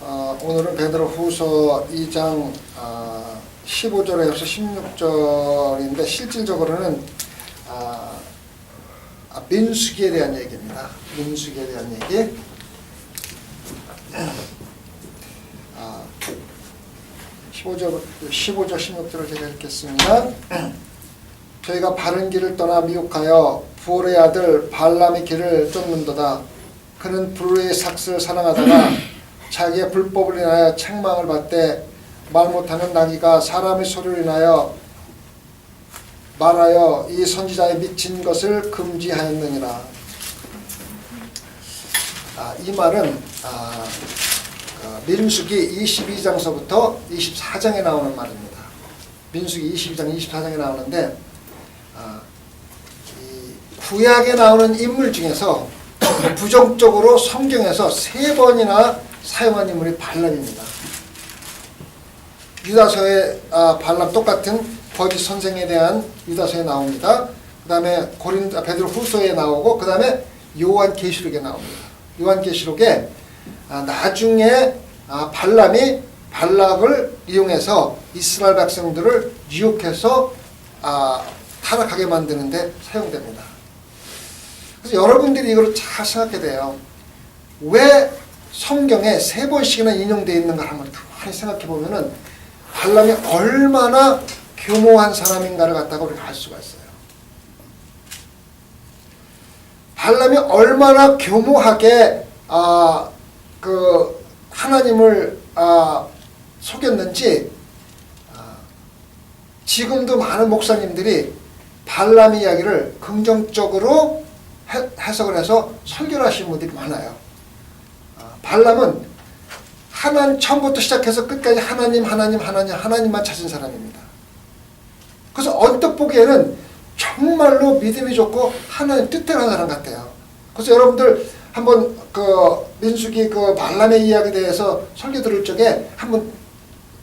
오늘은 베드로후서 2장 15절에서 16절인데 실질적으로는 민수기에 대한 얘기입니다. 민수기에 대한 얘기. 15절 16절을 제가 읽겠습니다. 저희가 바른 길을 떠나 미혹하여 부올의 아들 발람의 길을 쫓는도다. 그는 불의의 삭스를 사랑하다가 자기의 불법을 인하여 책망을 받되 말 못하는 나귀가 사람의 소리를 인하여 말하여 이 선지자의 미친 것을 금지하였느니라. 이 말은 민수기 22장서부터 24장에 나오는 말입니다. 민수기 22장 24장에 나오는데 이 구약에 나오는 인물 중에서 부정적으로 성경에서 3번이나 사용한 인물이 발람입니다. 유다서에 발람 똑같은 거짓 선생에 대한 유다서에 나옵니다. 그 다음에 베드로후서에 나오고 그 다음에 요한계시록에 나옵니다. 요한계시록에 나중에 발람이 발락을 이용해서 이스라엘 백성들을 유혹해서 타락하게 만드는데 사용됩니다. 그래서 여러분들이 이걸 잘 생각해야 돼요. 왜 성경에 3번씩이나 인용되어 있는가 한번 가만히 생각해 보면은 발람이 얼마나 교모한 사람인가를 갖다가 우리가 알 수가 있어요. 발람이 얼마나 교모하게 하나님을 속였는지 지금도 많은 목사님들이 발람 이야기를 긍정적으로 해석을 해서 설교를 하시는 분들이 많아요. 발람은 처음부터 시작해서 끝까지 하나님만 찾은 사람입니다. 그래서 언뜻 보기에는 정말로 믿음이 좋고 하나님 뜻대로 하는 사람 같아요. 그래서 여러분들 한번 민수기 발람의 이야기에 대해서 설교 들을 적에 한번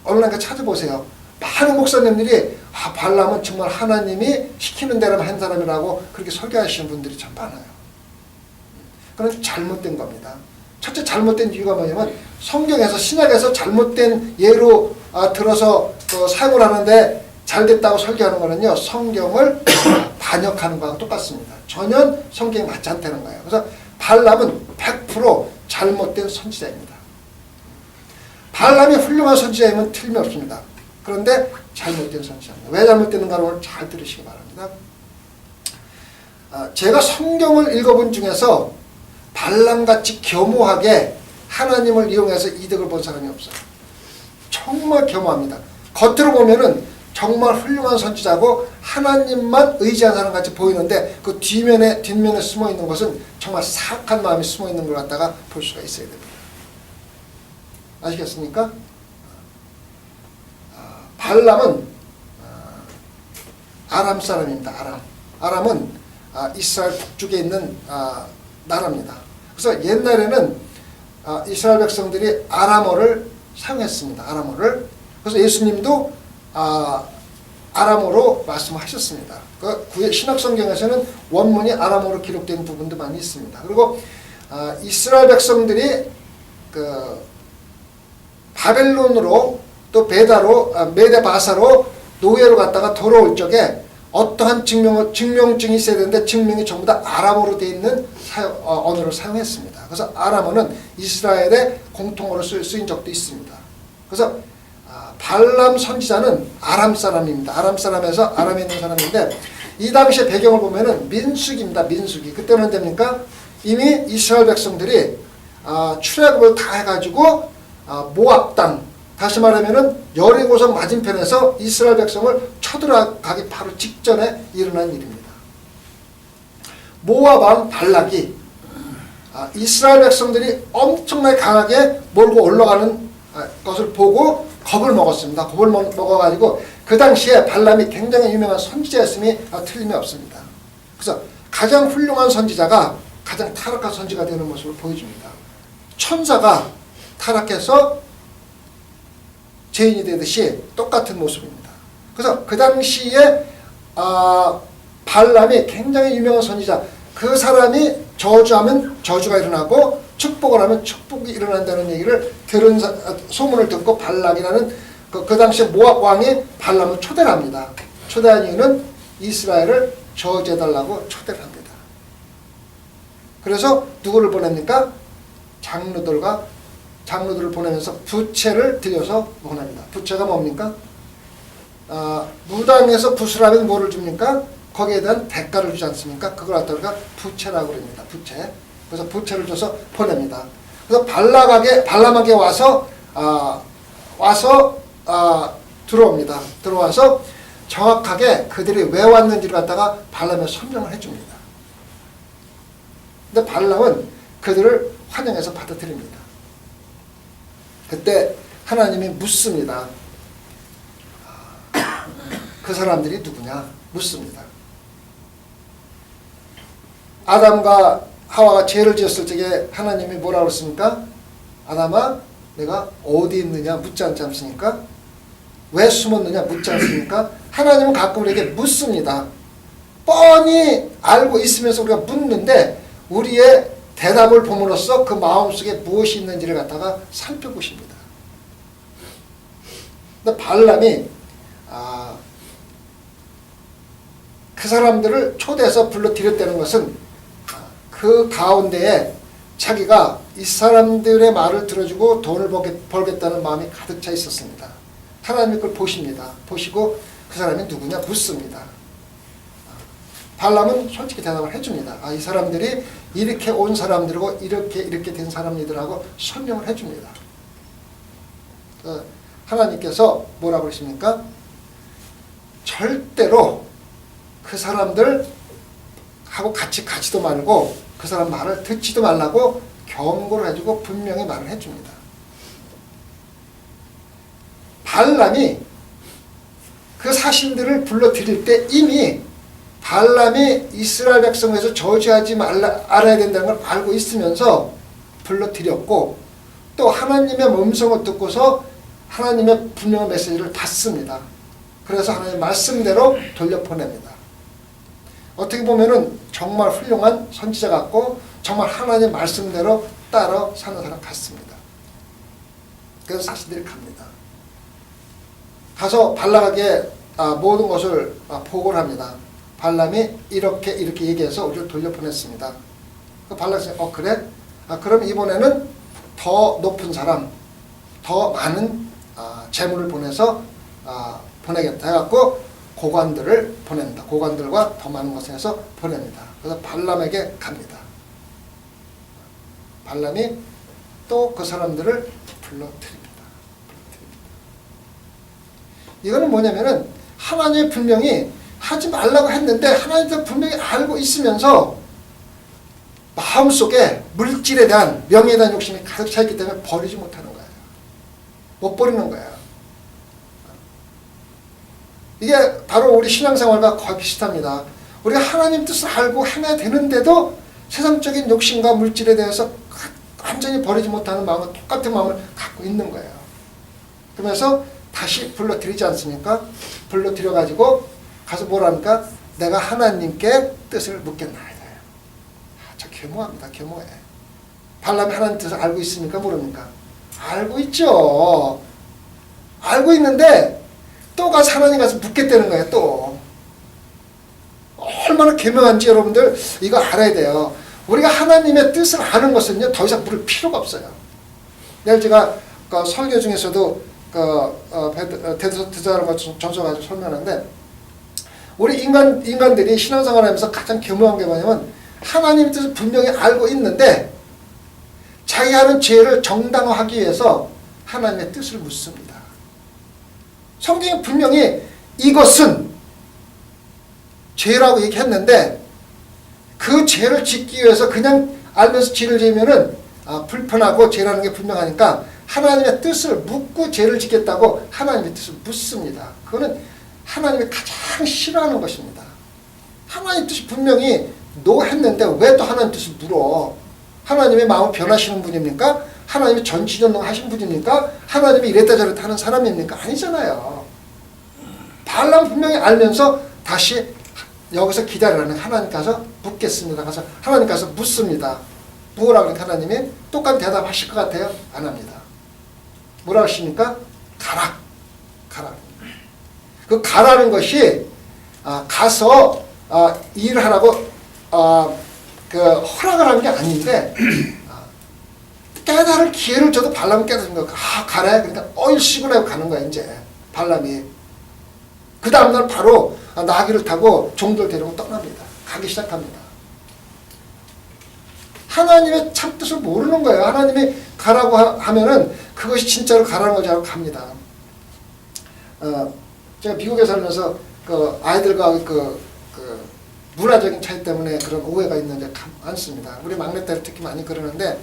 온라인에 찾아보세요. 많은 목사님들이 발람은 정말 하나님이 시키는 대로만 한 사람이라고 그렇게 설교하시는 분들이 참 많아요. 그건 잘못된 겁니다. 첫째 잘못된 이유가 뭐냐면 성경에서 신약에서 잘못된 예로 들어서 사용을 하는데 잘됐다고 설교하는 거는요, 성경을 반역하는 거랑 똑같습니다. 전혀 성경에 맞지 않다는 거예요. 그래서 발람은 100% 잘못된 선지자입니다. 발람이 훌륭한 선지자이면 틀림없습니다. 그런데 잘못된 선지자입니다. 왜 잘못됐는가를 오늘 잘 들으시기 바랍니다. 제가 성경을 읽어본 중에서 발람같이 겸허하게 하나님을 이용해서 이득을 본 사람이 없어요. 정말 겸허합니다. 겉으로 보면은 정말 훌륭한 선지자고 하나님만 의지한 사람 같이 보이는데 그 뒷면에 숨어있는 것은 정말 사악한 마음이 숨어있는 걸 갖다가 볼 수가 있어야 됩니다. 아시겠습니까? 발람은 아람 사람입니다. 아람은 이스라엘 북쪽에 있는 나라입니다. 그래서 옛날에는 이스라엘 백성들이 아람어를 사용했습니다. 아람어를. 그래서 예수님도 아람어로 말씀하셨습니다. 신약 성경에서는 원문이 아람어로 기록된 부분도 많이 있습니다. 그리고 이스라엘 백성들이 바벨론으로 또 메데바사로 노예로 갔다가 돌아올 적에 어떠한 증명증이 있어야 되는데 증명이 전부 다 아람어로 되어 있는 언어를 사용했습니다. 그래서 아람어는 이스라엘의 공통어로 쓰인 적도 있습니다. 그래서 발람 선지자는 아람 사람입니다. 아람 사람에서 아람에 있는 사람인데 이 당시의 배경을 보면은 민수기입니다. 민수기. 그때는 됩니까? 이미 이스라엘 백성들이 출애굽을 다 해가지고 모압 땅, 다시 말하면은 여리고성 맞은편에서 이스라엘 백성을 쳐들어가기 바로 직전에 일어난 일입니다. 모압 왕 발락이 이스라엘 백성들이 엄청나게 강하게 몰고 올라가는 것을 보고 겁을 먹었습니다. 겁을 먹어가지고 그 당시에 발람이 굉장히 유명한 선지자였음이 틀림이 없습니다. 그래서 가장 훌륭한 선지자가 가장 타락한 선지가 되는 모습을 보여줍니다. 천사가 타락해서 죄인이 되듯이 똑같은 모습입니다. 그래서 그 당시에 발람이 굉장히 유명한 선지자, 그 사람이 저주하면 저주가 일어나고 축복을 하면 축복이 일어난다는 얘기를 들은 소문을 듣고 발람이라는 그 당시 모압 왕이 발람을 초대를 합니다. 초대한 이유는 이스라엘을 저주해달라고 초대를 합니다. 그래서 누구를 보냅니까? 장로들을 보내면서 부채를 들여서 보냅니다. 부채가 뭡니까? 무당에서 부수라면 뭐를 줍니까? 거기에 대한 대가를 주지 않습니까? 그걸 갖다가 부채라고 그럽니다. 부채. 그래서 부채를 줘서 보냅니다. 그래서 발람에게 와서 들어옵니다. 들어와서 정확하게 그들이 왜 왔는지를 갖다가 발람에 설명을 해줍니다. 근데 발람은 그들을 환영해서 받아들입니다. 그때 하나님이 묻습니다. 그 사람들이 누구냐? 묻습니다. 아담과 하와가 죄를 지었을 적에 하나님이 뭐라고 그랬습니까? 아담아, 내가 어디 있느냐 묻지 않지 않습니까? 왜 숨었느냐 묻지 않습니까? 하나님은 가끔 우리에게 묻습니다. 뻔히 알고 있으면서 우리가 묻는데 우리의 대답을 봄으로써 그 마음속에 무엇이 있는지를 갖다가 살펴보십니다. 근데 발람이 그 사람들을 초대해서 불러들였다는 것은 그 가운데에 자기가 이 사람들의 말을 들어주고 돈을 벌겠다는 마음이 가득 차 있었습니다. 하나님이 그걸 보십니다. 보시고 그 사람이 누구냐 묻습니다. 발람은 솔직히 대답을 해줍니다. 이 사람들이 이렇게 온 사람들이고 이렇게 된 사람이더라고 설명을 해줍니다. 하나님께서 뭐라고 그러십니까? 절대로 그 사람들 하고 같이 가지도 말고 그 사람 말을 듣지도 말라고 경고를 해주고 분명히 말을 해줍니다. 발람이 그 사신들을 불러들일 때 이미 발람이 이스라엘 백성에서 저주하지 알아야 된다는 걸 알고 있으면서 불러들였고 또 하나님의 음성을 듣고서 하나님의 분명한 메시지를 받습니다. 그래서 하나님의 말씀대로 돌려보냅니다. 어떻게 보면은 정말 훌륭한 선지자 같고 정말 하나님의 말씀대로 따라 사는 사람 같습니다. 그래서 사신들이 갑니다. 가서 발람에게 모든 것을 보고를 합니다. 발람이 이렇게 얘기해서 우리를 돌려보냈습니다. 발람이 그래? 그럼 이번에는 더 높은 사람, 더 많은 재물을 보내서 보내겠다 해갖고 고관들을 보냅니다. 고관들과 더 많은 것을 해서 보냅니다. 그래서 발람에게 갑니다. 발람이 또 그 사람들을 불러들입니다. 이거는 뭐냐면은 하나님이 분명히 하지 말라고 했는데 하나님도 분명히 알고 있으면서 마음속에 물질에 대한 명예에 대한 욕심이 가득 차 있기 때문에 버리지 못하는 거예요. 못 버리는 거예요. 이게 바로 우리 신앙생활과 거의 비슷합니다. 우리가 하나님 뜻을 알고 행해야 되는데도 세상적인 욕심과 물질에 대해서 완전히 버리지 못하는 마음은 똑같은 마음을 갖고 있는 거예요. 그러면서 다시 불러들이지 않습니까? 불러들여가지고 가서 뭐랍니까? 내가 하나님께 뜻을 묻겠나이다. 저 겸허합니다. 겸허해. 발람이 하나님 뜻을 알고 있습니까? 모릅니까? 알고 있죠. 알고 있는데 또 가서 하나님 가서 묻겠다는 거예요. 또 얼마나 겸허한지 여러분들 이거 알아야 돼요. 우리가 하나님의 뜻을 아는 것은요 더 이상 물을 필요가 없어요. 내일 제가 설교 중에서도 대사로 전서 가지고 설명하는데 우리 인간들이 신앙생활하면서 가장 겸허한 게 뭐냐면 하나님의 뜻을 분명히 알고 있는데 자기 하는 죄를 정당화하기 위해서 하나님의 뜻을 묻습니다. 성경이 분명히 이것은 죄라고 얘기했는데 그 죄를 짓기 위해서 그냥 알면서 죄를 지으면은 불편하고 죄라는 게 분명하니까 하나님의 뜻을 묻고 죄를 짓겠다고 하나님의 뜻을 묻습니다. 그거는 하나님이 가장 싫어하는 것입니다. 하나님의 뜻이 분명히 노 했는데 왜 또 하나님의 뜻을 물어? 하나님의 마음을 변하시는 분입니까? 하나님이 전지전능 하신 분입니까? 하나님이 이랬다 저랬다 하는 사람입니까? 아니잖아요. 발람 분명히 알면서 다시 여기서 기다리라는 하나님 가서 묻겠습니다. 가서 하나님 가서 묻습니다. 뭐라 그러니까 하나님이 똑같은 대답하실 것 같아요? 안 합니다. 뭐라고 하십니까? 가라. 가라. 그 가라는 것이 가서 일을 하라고 그 허락을 하는 게 아닌데 깨달을 기회를 줘도 발람은 깨달은 거야. 가래? 그러니까 얼씨구나 하고 가는 거야 이제 발람이. 그 다음날 바로 나귀를 타고 종들 데리고 떠납니다. 가기 시작합니다. 하나님의 참 뜻을 모르는 거예요. 하나님이 가라고 하면은 그것이 진짜로 가라는 거지 하고 갑니다. 제가 미국에 살면서 그 아이들과 그 문화적인 차이 때문에 그런 오해가 있는데 많습니다. 우리 막내딸 특히 많이 그러는데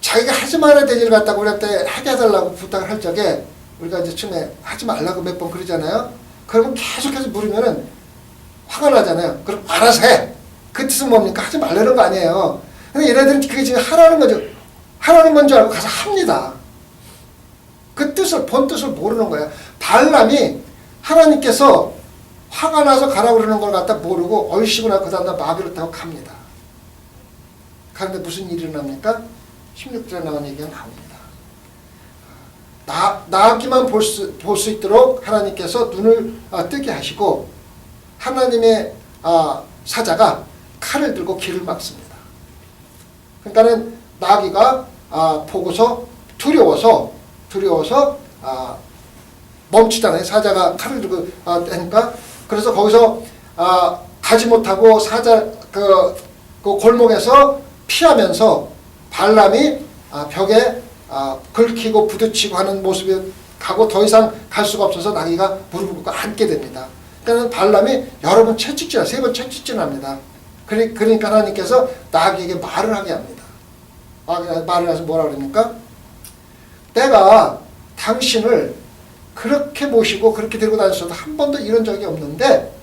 자기가 하지 말아야 될 일을 갖다가 우리한테 하게 해달라고 부탁을 할 적에 우리가 이제 처음에 하지 말라고 몇 번 그러잖아요. 그러면 계속해서 물으면은 화가 나잖아요. 그럼 알아서 해. 그 뜻은 뭡니까? 하지 말라는 거 아니에요. 근데 얘네들은 그게 지금 하라는 거죠. 하라는 건 줄 알고 가서 합니다. 그 뜻을, 본 뜻을 모르는 거예요. 발람이 하나님께서 화가 나서 가라고 그러는 걸 갖다 모르고 얼씨구나 그 다음날 마귀를 타고 갑니다. 가는데 무슨 일이 일어납니까? 16절에 나온 얘기가 나옵니다. 나귀만 볼 수 있도록 하나님께서 눈을 뜨게 하시고 하나님의 사자가 칼을 들고 길을 막습니다. 그러니까는 나귀가 보고서 두려워서 멈추잖아요. 사자가 칼을 들고 하니까. 그래서 거기서 가지 못하고 사자 그 골목에서 피하면서 발람이 벽에 긁히고 부딪히고 하는 모습이 가고 더 이상 갈 수가 없어서 나귀가 무릎을 꿇고 앉게 됩니다. 그러니까 발람이 여러 번 채찍질, 3번 채찍질합니다. 그러니까 하나님께서 나귀에게 말을 하게 합니다. 말을 해서 뭐라 그러니까 내가 당신을 그렇게 모시고 그렇게 데리고 다녔어도 한 번도 이런 적이 없는데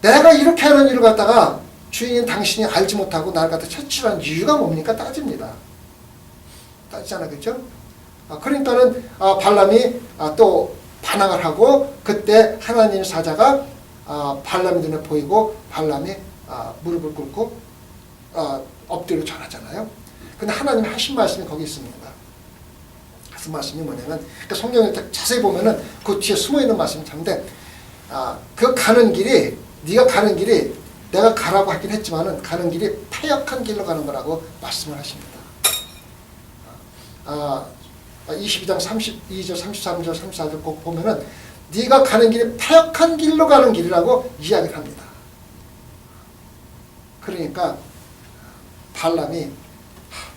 내가 이렇게 하는 일을 갖다가 주인인 당신이 알지 못하고 나를 갖다 채찍질하는 이유가 뭡니까? 따집니다. 따지잖아, 그렇죠? 그러니까는 발람이 또 반항을 하고 그때 하나님의 사자가 발람의 눈에 보이고 발람이 무릎을 꿇고 엎드려 절하잖아요. 근데 하나님이 하신 말씀이 거기 있습니다. 하신 말씀이 뭐냐면 그러니까 성경에 자세히 보면은 그 뒤에 숨어있는 말씀이 참데 그 가는 길이 네가 가는 길이 내가 가라고 하긴 했지만은 가는 길이 패역한 길로 가는 거라고 말씀을 하십니다. 22장 32절, 33절, 34절 꼭 보면은 네가 가는 길이 패역한 길로 가는 길이라고 이야기를 합니다. 그러니까 발람이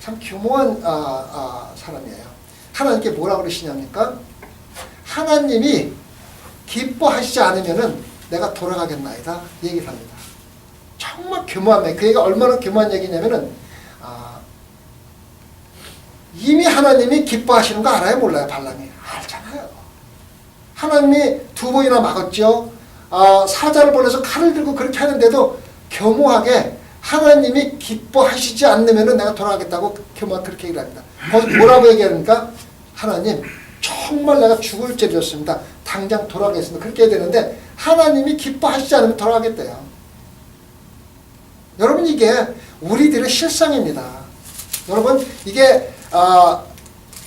참 교묘한 사람이에요. 하나님께 뭐라고 그러시냐니까 하나님이 기뻐하시지 않으면은 내가 돌아가겠나이다 얘기를 합니다. 정말 교묘한 그 얘기가 얼마나 교묘한 얘기냐면은 이미 하나님이 기뻐하시는 거 알아요? 몰라요? 발람이 알잖아요. 하나님이 2번이나 막았죠. 사자를 보내서 칼을 들고 그렇게 하는데도 교묘하게 하나님이 기뻐하시지 않으면 내가 돌아가겠다고 교묘하게 그렇게 얘기를 합니다. 거기서 뭐라고 얘기하니까 하나님 정말 내가 죽을 죄졌습니다. 당장 돌아가겠습니다. 그렇게 해야 되는데 하나님이 기뻐하시지 않으면 돌아가겠대요. 여러분 이게 우리들의 실상입니다. 여러분 이게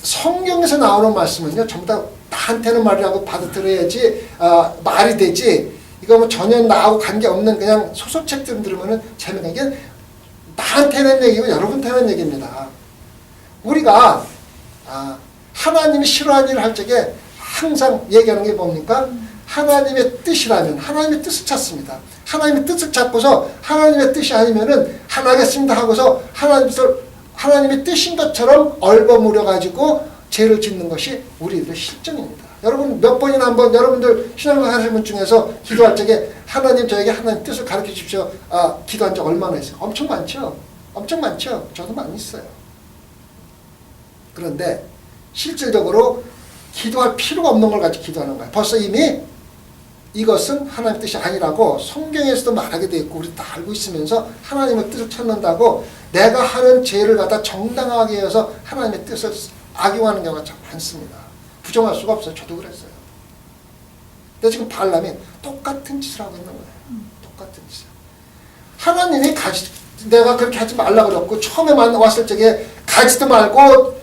성경에서 나오는 말씀은요 전부 다 나한테는 말이라고 받아들여야지 말이 되지 이거 뭐 전혀 나하고 관계없는 그냥 소설책들 들으면은 재미난 게 나한테는 얘기고 여러분한테는 얘기입니다. 우리가 하나님이 싫어하는 일을 할 적에 항상 얘기하는 게 뭡니까? 하나님의 뜻이라면 하나님의 뜻을 찾습니다. 하나님의 뜻을 찾고서 하나님의 뜻이 아니면은 하나겠습니다 하고서 하나님의 뜻인 것처럼 얼버무려 가지고 죄를 짓는 것이 우리들의 실정입니다. 여러분 몇 번이나 한번 여러분들 신앙생활 하시는 분 중에서 기도할 적에 하나님 저에게 하나님 뜻을 가르쳐 주십시오. 기도한 적 얼마나 있어요? 엄청 많죠. 엄청 많죠. 저도 많이 있어요. 그런데 실질적으로 기도할 필요가 없는 걸 가지고 기도하는 거예요. 벌써 이미 이것은 하나님의 뜻이 아니라고 성경에서도 말하게 되어 있고 우리 다 알고 있으면서 하나님의 뜻을 찾는다고 내가 하는 죄를 갖다 정당하게 해서 하나님의 뜻을 악용하는 경우가 참 많습니다. 부정할 수가 없어요. 저도 그랬어요. 근데 지금 발람이 똑같은 짓을 하고 있는 거예요. 똑같은 짓을. 하나님이 내가 그렇게 하지 말라 그랬고 처음에 왔을 적에 가지도 말고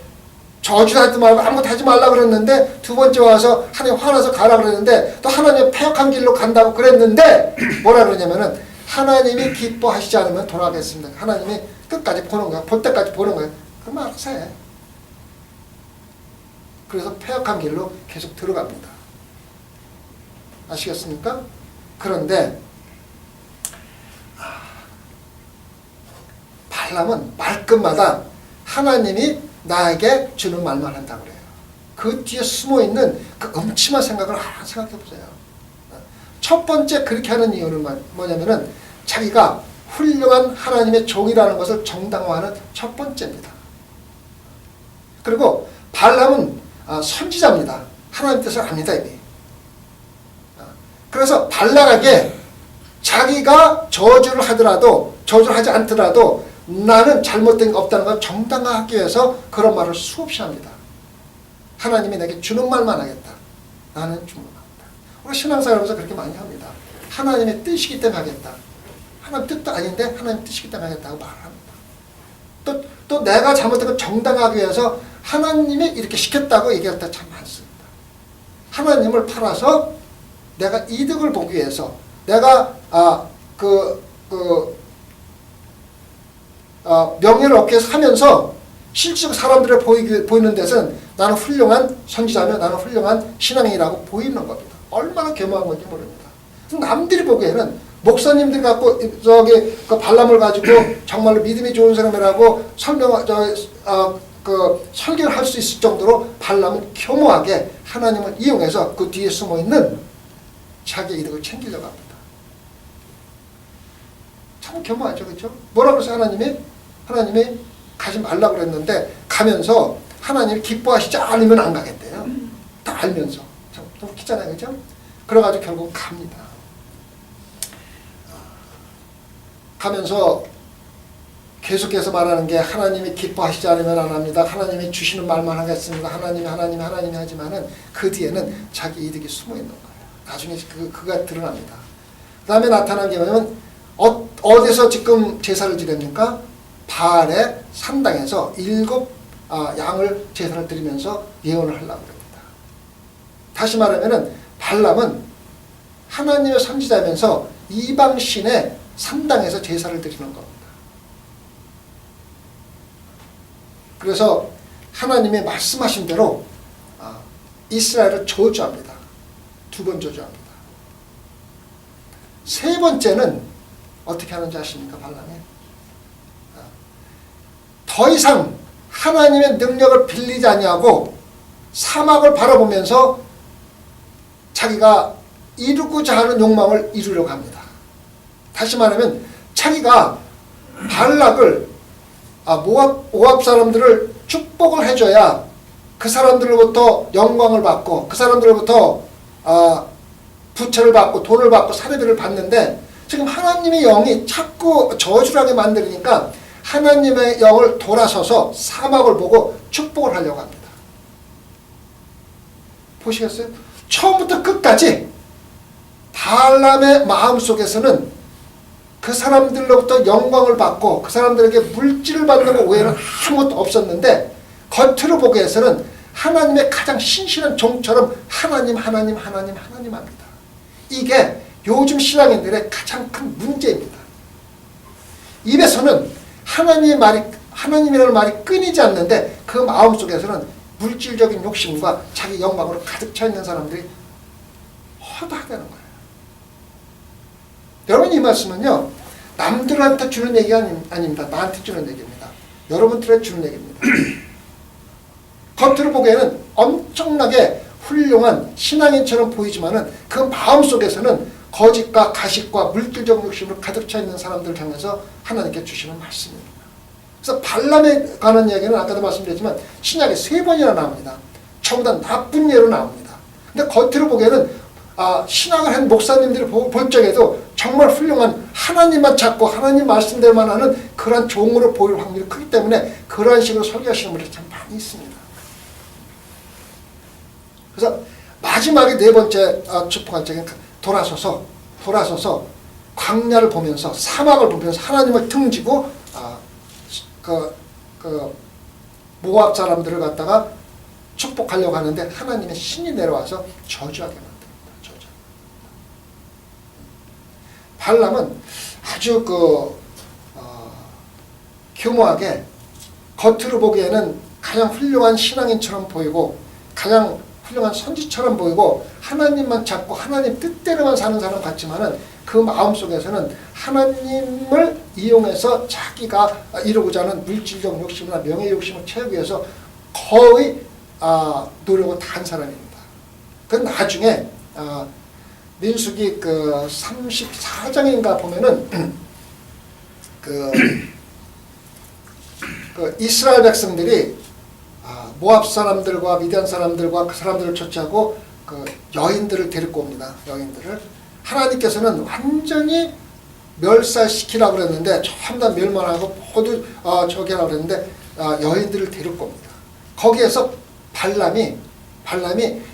저주하지 말고 아무것도 하지 말라 그랬는데 두 번째 와서 하나님 화나서 가라 그랬는데 또 하나님 패역한 길로 간다고 그랬는데 뭐라 그러냐면은 하나님이 기뻐하시지 않으면 돌아가겠습니다. 하나님이 끝까지 보는 거야. 볼 때까지 보는 거야. 그럼 알아서 해. 그래서 패역한 길로 계속 들어갑니다. 아시겠습니까? 그런데 발람은 말끝마다 하나님이 나에게 주는 말만 한다고 그래요. 그 뒤에 숨어있는 그 음침한 생각을 하나 생각해 보세요. 첫 번째 그렇게 하는 이유는 뭐냐면은 자기가 훌륭한 하나님의 종이라는 것을 정당화하는 첫 번째입니다. 그리고 발람은 선지자입니다. 하나님 뜻을 압니다 이미. 그래서 발락에게 자기가 저주를 하더라도 저주를 하지 않더라도 나는 잘못된 게 없다는 걸 정당화하기 위해서 그런 말을 수없이 합니다. 하나님이 내게 주는 말만 하겠다. 나는 주는 말만 하겠다. 우리 신앙생활하면서 그렇게 많이 합니다. 하나님의 뜻이기 때문에 하겠다. 하나님 뜻도 아닌데 하나님 뜻이기 때문에 하겠다고 말을 합니다. 또 내가 잘못된 걸 정당화하기 위해서 하나님이 이렇게 시켰다고 얘기할 때 참 많습니다. 하나님을 팔아서 내가 이득을 보기 위해서 내가 명예를 얻기 위해서 하면서 실제로 사람들에 보이는 데서는 나는 훌륭한 선지자며 나는 훌륭한 신앙인이라고 보이는 겁니다. 얼마나 겸허한 건지 모릅니다. 남들이 보기에는 목사님들이 갖고 그 발람을 가지고 정말로 믿음이 좋은 사람이라고 설교를 할 수 있을 정도로 발람은 겸허하게 하나님을 이용해서 그 뒤에 숨어 있는 자기의 이득을 챙기려고 합니다. 참 겸허하죠, 그렇죠? 뭐라고 해서 하나님이 가지 말라고 그랬는데 가면서 하나님이 기뻐하시지 않으면 안 가겠대요. 다 알면서. 참 웃기잖아요, 그렇죠? 그래가지고 결국 갑니다. 가면서 계속해서 말하는 게 하나님이 기뻐하시지 않으면 안 합니다. 하나님이 주시는 말만 하겠습니다. 하나님이 하지만은 그 뒤에는 자기 이득이 숨어 있는 거예요. 나중에 그가 드러납니다. 그 다음에 나타난 게 뭐냐면 어디서 지금 제사를 드립니까? 바알의 산당에서 7 양을 제사를 드리면서 예언을 하려고 합니다. 다시 말하면은 발람은 하나님의 선지자면서 이방신의 산당에서 제사를 드리는 겁니다. 그래서 하나님이 말씀하신 대로 이스라엘을 저주합니다. 2번 저주합니다. 세 번째는 어떻게 하는지 아십니까? 발람이 더 이상 하나님의 능력을 빌리지 아니하고 사막을 바라보면서 자기가 이루고자 하는 욕망을 이루려고 합니다. 다시 말하면 자기가 발락을 모압 사람들을 축복을 해줘야 그 사람들로부터 영광을 받고 그 사람들로부터 부채를 받고 돈을 받고 사례비를 받는데 지금 하나님의 영이 자꾸 저주를 하게 만들니까 하나님의 영을 돌아서서 사막을 보고 축복을 하려고 합니다. 보시겠어요? 처음부터 끝까지 발람의 마음속에서는 그 사람들로부터 영광을 받고 그 사람들에게 물질을 받는 것 외에는 아무것도 없었는데 겉으로 보기에서는 하나님의 가장 신실한 종처럼 하나님 합니다. 이게 요즘 신앙인들의 가장 큰 문제입니다. 입에서는 하나님이라는 말이 끊이지 않는데 그 마음속에서는 물질적인 욕심과 자기 영광으로 가득 차 있는 사람들이 허다하다는 거예요. 여러분 이 말씀은요 남들한테 주는 얘기가 아닙니다. 나한테 주는 얘기입니다. 여러분들한테 주는 얘기입니다. 겉으로 보기에는 엄청나게 훌륭한 신앙인처럼 보이지만은 그 마음속에서는 거짓과 가식과 물질적 욕심으로 가득 차 있는 사람들을 향해서 하나님께 주시는 말씀입니다. 그래서 발람에 관한 이야기는 아까도 말씀드렸지만 신약에 3번이나 나옵니다. 전부 다 나쁜 예로 나옵니다. 근데 겉으로 보기에는 신앙을 한 목사님들이 볼 적에도 정말 훌륭한 하나님만 찾고 하나님 말씀대로만 하는 그러한 종으로 보일 확률이 크기 때문에 그러한 식으로 설교하시는 분들이 참 많이 있습니다. 그래서 마지막에 4번째 축복한 적은 돌아서서 광야를 보면서 사막을 보면서 하나님을 등지고 그 모압 사람들을 갖다가 축복하려고 하는데 하나님의 신이 내려와서 저주하게 만듭니다. 저주. 발람은 아주 교묘하게 겉으로 보기에는 가장 훌륭한 신앙인처럼 보이고 가장 훌륭한 선지처럼 보이고 하나님만 찾고 하나님 뜻대로만 사는 사람 같지만은 그 마음속에서는 하나님을 이용해서 자기가 이루고자 하는 물질적 욕심이나 명예 욕심을 채우기 위해서 거의 노력을 다한 사람입니다. 그 나중에 민수기 34장인가 보면은 그 이스라엘 백성들이 모압 사람들과 미디안 사람들과 그 사람들을 처치하고 그 여인들을 데리고 옵니다. 여인들을 하나님께서는 완전히 멸살시키라고 그랬는데 전부 다 멸망하고 모두 저기 하라고 그랬는데 여인들을 데리고 옵니다. 거기에서 발람이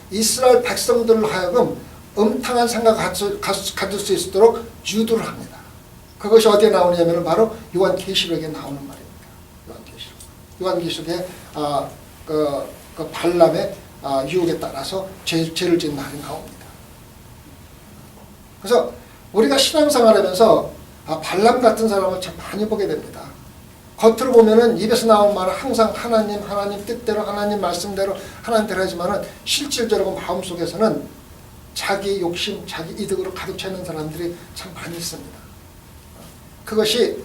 이스라엘 백성들로 하여금 음탕한 생각을 가질 수 있도록 유도를 합니다. 그것이 어디에 나오냐면 바로 요한계시록에 나오는 말입니다. 요한계시록에 그 발람의 유혹에 따라서 죄를 지은 말이 나옵니다. 그래서 우리가 신앙생활하면서 발람 같은 사람을 참 많이 보게 됩니다. 겉으로 보면은 입에서 나오는 말은 항상 하나님 뜻대로 하나님 말씀대로 하나님대로 하지만은 실질적으로 마음속에서는 자기 욕심, 자기 이득으로 가득 차 있는 사람들이 참 많이 있습니다. 그것이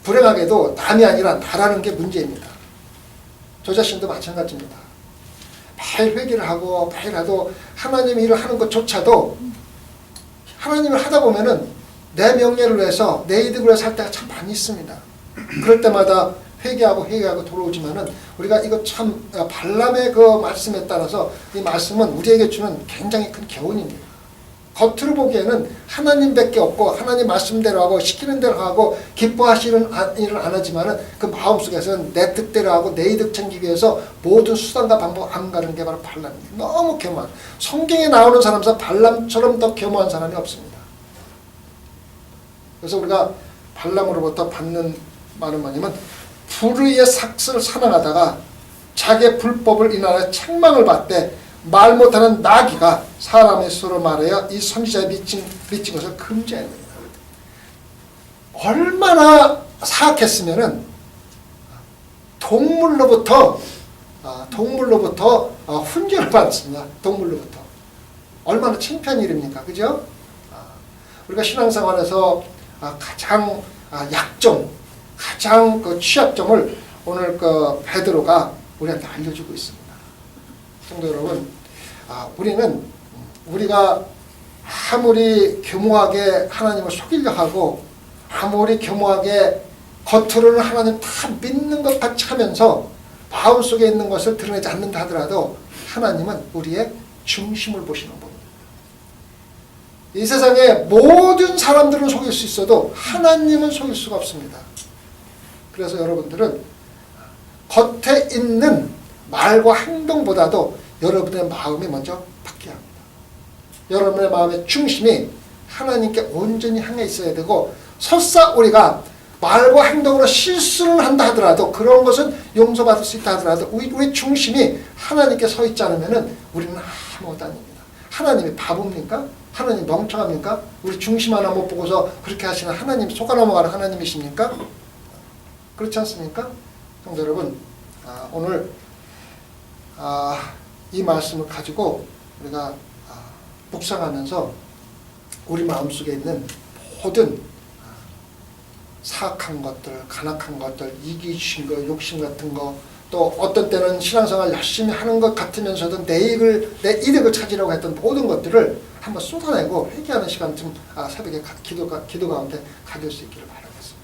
불행하게도 남이 아니라 나라는 게 문제입니다. 저 자신도 마찬가지입니다. 매일 회개를 하고 매일 하도 하나님 일을 하는 것조차도 하나님을 하다 보면은 내 명예를 위해서 내 이득을 위해서 할 때가 참 많이 있습니다. 그럴 때마다 회개하고 돌아오지만은 우리가 이거 참 발람의 그 말씀에 따라서 이 말씀은 우리에게 주는 굉장히 큰 교훈입니다. 겉으로 보기에는 하나님밖에 없고 하나님 말씀대로 하고 시키는 대로 하고 기뻐하시는 일을 안 하지만은 그 마음속에서는 내 뜻대로 하고 내 이득 챙기기 위해서 모든 수단과 방법 안 가는 게 바로 발람입니다. 너무 교묘한 성경에 나오는 사람에서 발람처럼 더 교묘한 사람이 없습니다. 그래서 우리가 발람으로부터 받는 말은 뭐냐면 불의의 삭슬을 사랑하다가 자기의 불법을 인하여 책망을 받되 말 못하는 나귀가 사람의 수로 말하여 이 선지자의 미친 것을 금지하는 겁니다. 얼마나 사악했으면은 동물로부터 훈계를 받습니다. 동물로부터 얼마나 창피한 일입니까, 그죠? 우리가 신앙생활에서 가장 약점, 가장 그 취약점을 오늘 그 베드로가 우리한테 알려주고 있습니다. 성도 여러분, 우리가 아무리 교묘하게 하나님을 속이려 하고 아무리 교묘하게 겉으로는 하나님 다 믿는 것 같이 하면서 마음속에 있는 것을 드러내지 않는다 하더라도 하나님은 우리의 중심을 보시는 분입니다. 이 세상에 모든 사람들은 속일 수 있어도 하나님은 속일 수가 없습니다. 그래서 여러분들은 겉에 있는 말과 행동보다도 여러분의 마음이 먼저 바뀌어야 합니다. 여러분의 마음의 중심이 하나님께 온전히 향해 있어야 되고 설사 우리가 말과 행동으로 실수를 한다 하더라도 그런 것은 용서받을 수 있다 하더라도 우리 중심이 하나님께 서 있지 않으면 우리는 아무것도 아닙니다. 하나님이 바보입니까? 하나님 멍청합니까? 우리 중심 하나 못 보고서 그렇게 하시는 하나님 속아 넘어가는 하나님이십니까? 그렇지 않습니까? 성도 여러분, 오늘 이 말씀을 가지고 우리가 묵상하면서 우리 마음속에 있는 모든 사악한 것들, 간악한 것들, 이기심, 욕심 같은 거, 또 어떤 때는 신앙생활 열심히 하는 것 같으면서도 내 이득을 찾으려고 했던 모든 것들을 한번 쏟아내고 회개하는 시간 좀 새벽에 기도 가운데 가질 수 있기를 바라겠습니다.